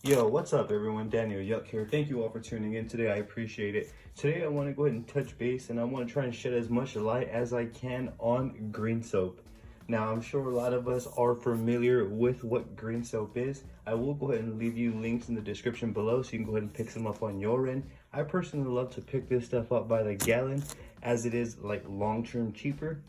Yo, what's up everyone? Daniel Yuck here. Thank you all for tuning in today. I appreciate it. Today I want to go ahead and touch base and I want to try and shed as much light as I can on green soap. Now, I'm sure a lot of us are familiar with what green soap is. I will go ahead and leave you links in the description below so you can go ahead and pick some up on your end. I personally love to pick this stuff up by the gallon as it is like long-term cheaper.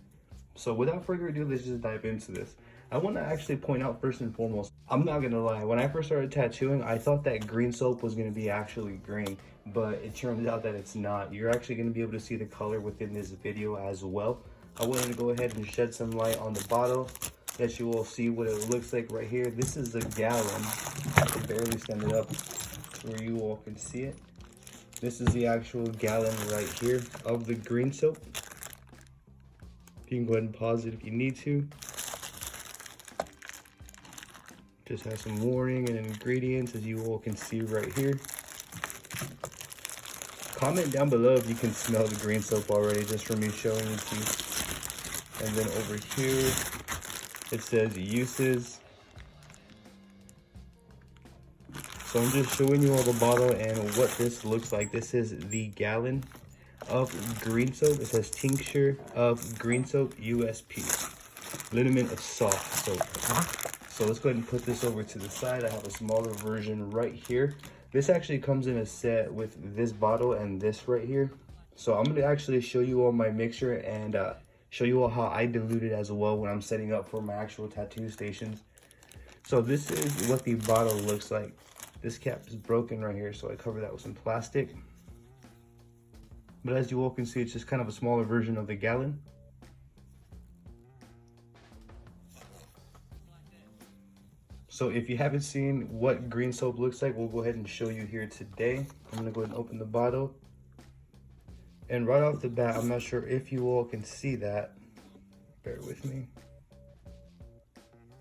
So without further ado, let's just dive into this. I want to actually point out first and foremost, I'm not going to lie, when I first started tattooing, I thought that green soap was going to be actually green, but it turns out that it's not. You're actually going to be able to see the color within this video as well. I wanted to go ahead and shed some light on the bottle, that you will see what it looks like right here. This is a gallon. I can barely stand it up where you all can see it. This is the actual gallon right here of the green soap. You can go ahead and pause it if you need to. Just has some warning and ingredients, as you all can see right here. Comment down below if you can smell the green soap already, just from me showing it to you. And then over here, it says uses. So I'm just showing you all the bottle and what this looks like. This is the gallon of green soap. It says tincture of green soap USP, liniment of soft soap. So let's go ahead and put this over to the side. I have a smaller version right here. This actually comes in a set with this bottle and this right here. So I'm gonna actually show you all my mixture and show you all how I dilute it as well when I'm setting up for my actual tattoo stations. So this is what the bottle looks like. This cap is broken right here, so I cover that with some plastic. But as you all can see, it's just kind of a smaller version of the gallon. So if you haven't seen what green soap looks like, we'll go ahead and show you here today. I'm gonna go ahead and open the bottle. And right off the bat, I'm not sure if you all can see that. Bear with me.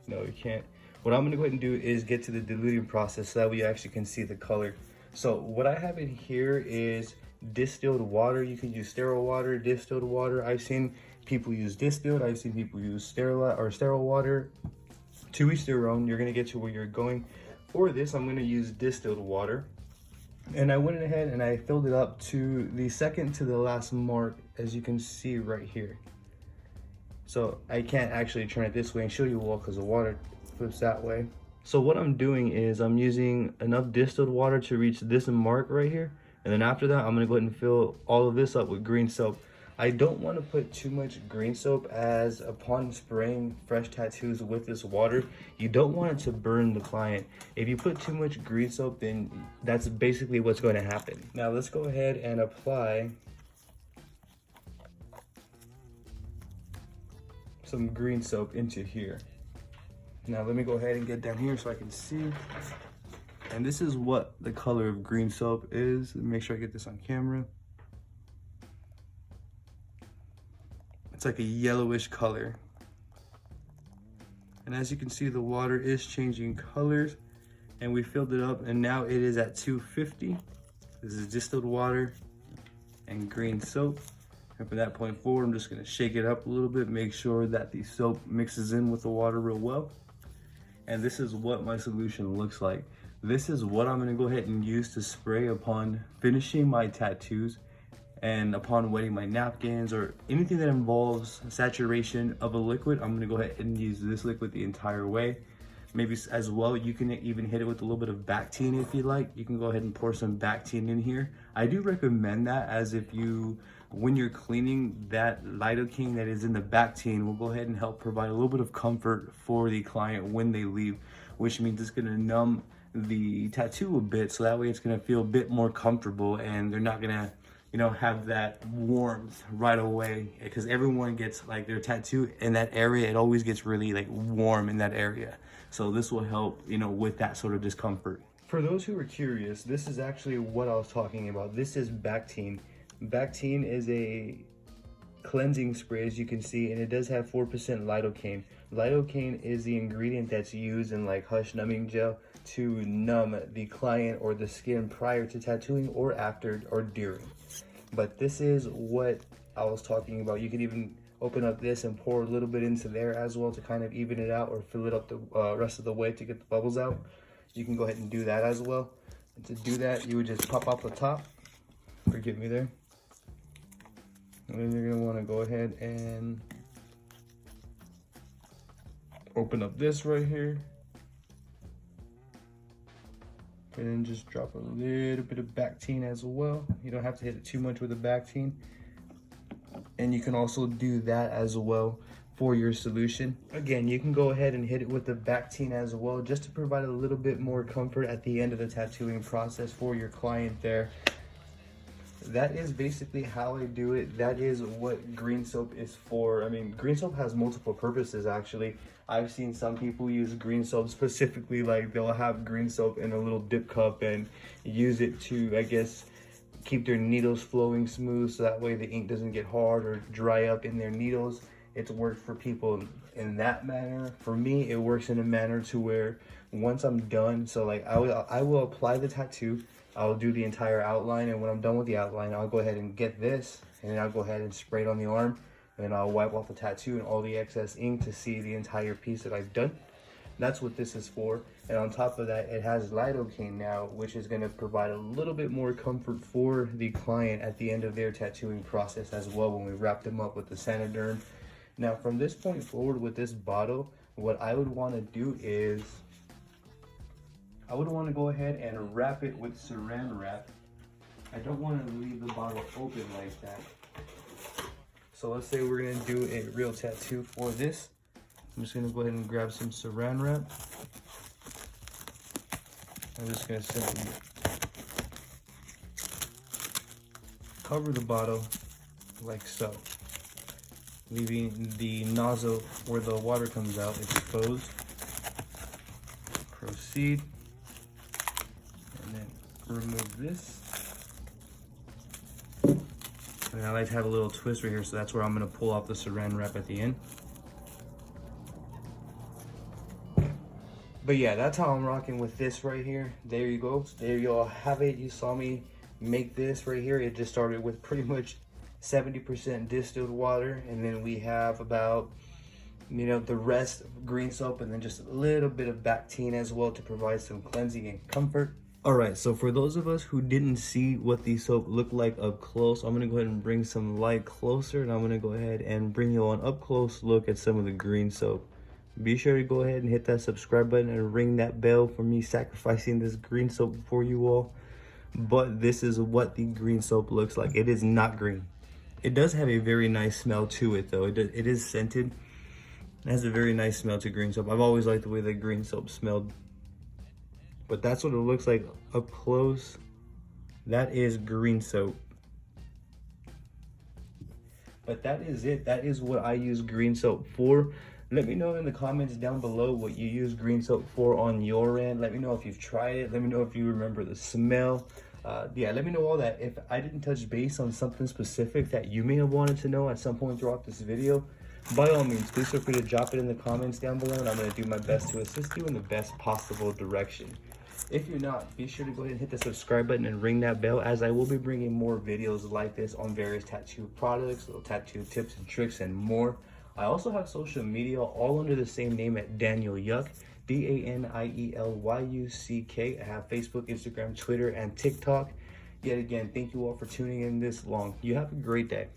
No, you can't. What I'm gonna go ahead and do is get to the diluting process so that we actually can see the color. So what I have in here is distilled water. You can use sterile water, distilled water. I've seen people use distilled. I've seen people use sterile water. To each their own. You're gonna get to where you're going. For this, I'm gonna use distilled water. And I went ahead and I filled it up to the second to the last mark, as you can see right here. So I can't actually turn it this way and show you all because the water flips that way. So what I'm doing is I'm using enough distilled water to reach this mark right here. And then after that, I'm gonna go ahead and fill all of this up with green soap. I don't want to put too much green soap, as upon spraying fresh tattoos with this water, you don't want it to burn the client. If you put too much green soap, then that's basically what's going to happen. Now let's go ahead and apply some green soap into here. Now let me go ahead and get down here so I can see. And this is what the color of green soap is. Make sure I get this on camera. It's like a yellowish color. And as you can see, the water is changing colors, and we filled it up and now it is at 250. This is distilled water and green soap. And from that point forward, I'm just gonna shake it up a little bit, make sure that the soap mixes in with the water real well. And this is what my solution looks like. This is what I'm gonna go ahead and use to spray upon finishing my tattoos and upon wetting my napkins or anything that involves saturation of a liquid. I'm gonna go ahead and use this liquid the entire way. Maybe as well, you can even hit it with a little bit of bactine if you like. You can go ahead and pour some bactine in here. I do recommend that, as if you, when you're cleaning, that lidocaine that is in the bactine will go ahead and help provide a little bit of comfort for the client when they leave, which means it's gonna numb the tattoo a bit, so that way it's gonna feel a bit more comfortable and they're not gonna, you know, have that warmth right away, because everyone gets like their tattoo in that area, it always gets really like warm in that area. So this will help, you know, with that sort of discomfort. For those who are curious, this is actually what I was talking about. This is bactine. Bactine is a cleansing spray, as you can see, and it does have 4% lidocaine. Lidocaine is the ingredient that's used in like Hush numbing gel to numb the client or the skin prior to tattooing or after or during. But this is what I was talking about. You can even open up this and pour a little bit into there as well to kind of even it out or fill it up the rest of the way to get the bubbles out. you can go ahead and do that as well. And to do that, you would just pop off the top. Forgive me there. And then you're gonna wanna go ahead and open up this right here. And then just drop a little bit of bactine as well. You don't have to hit it too much with the bactine. And you can also do that as well for your solution. Again, you can go ahead and hit it with the bactine as well, just to provide a little bit more comfort at the end of the tattooing process for your client there. That is basically how I do it. That is what green soap is for. I mean, green soap has multiple purposes actually. I've seen some people use green soap specifically, like they'll have green soap in a little dip cup and use it to, I guess, keep their needles flowing smooth, so that way the ink doesn't get hard or dry up in their needles. It's worked for people in that manner. For me, it works in a manner to where once I'm done, so like I will apply the tattoo, I'll do the entire outline, and when I'm done with the outline, I'll go ahead and get this, and then I'll go ahead and spray it on the arm, and then I'll wipe off the tattoo and all the excess ink to see the entire piece that I've done. That's what this is for. And on top of that, it has lidocaine now, which is going to provide a little bit more comfort for the client at the end of their tattooing process as well, when we wrap them up with the Sanoderm. Now from this point forward with this bottle, what I would want to do is I would want to go ahead and wrap it with saran wrap. I don't want to leave the bottle open like that. So let's say we're going to do a real tattoo for this. I'm just going to go ahead and grab some saran wrap. I'm just going to simply cover the bottle like so, leaving the nozzle where the water comes out exposed. Proceed, and then remove this. And I like to have a little twist right here, so that's where I'm going to pull off the saran wrap at the end. But yeah, that's how I'm rocking with this right here. There you go. There you all have it. You saw me make this right here. It just started with pretty much 70% distilled water, and then we have about, you know, the rest of green soap, and then just a little bit of bactine as well to provide some cleansing and comfort. All right, so for those of us who didn't see what the soap looked like up close, I'm gonna go ahead and bring some light closer, and I'm gonna go ahead and bring you an up close look at some of the green soap. Be sure to go ahead and hit that subscribe button and ring that bell for me sacrificing this green soap for you all. But this is what the green soap looks like. It is not green. It does have a very nice smell to it though. It is scented. It has a very nice smell to green soap. I've always liked the way that green soap smelled. But that's what it looks like up close. That is green soap. But that is it. That is what I use green soap for. Let me know in the comments down below what you use green soap for on your end. Let me know if you've tried it. Let me know if you remember the smell. Yeah, let me know all that. If I didn't touch base on something specific that you may have wanted to know at some point throughout this video, by all means, please feel free to drop it in the comments down below, and I'm going to do my best to assist you in the best possible direction. If you're not, be sure to go ahead and hit the subscribe button and ring that bell, as I will be bringing more videos like this on various tattoo products, little tattoo tips and tricks, and more. I also have social media all under the same name at Daniel Yuck, DanielYuck. I have Facebook, Instagram, Twitter, and TikTok. Yet again, thank you all for tuning in this long. You have a great day.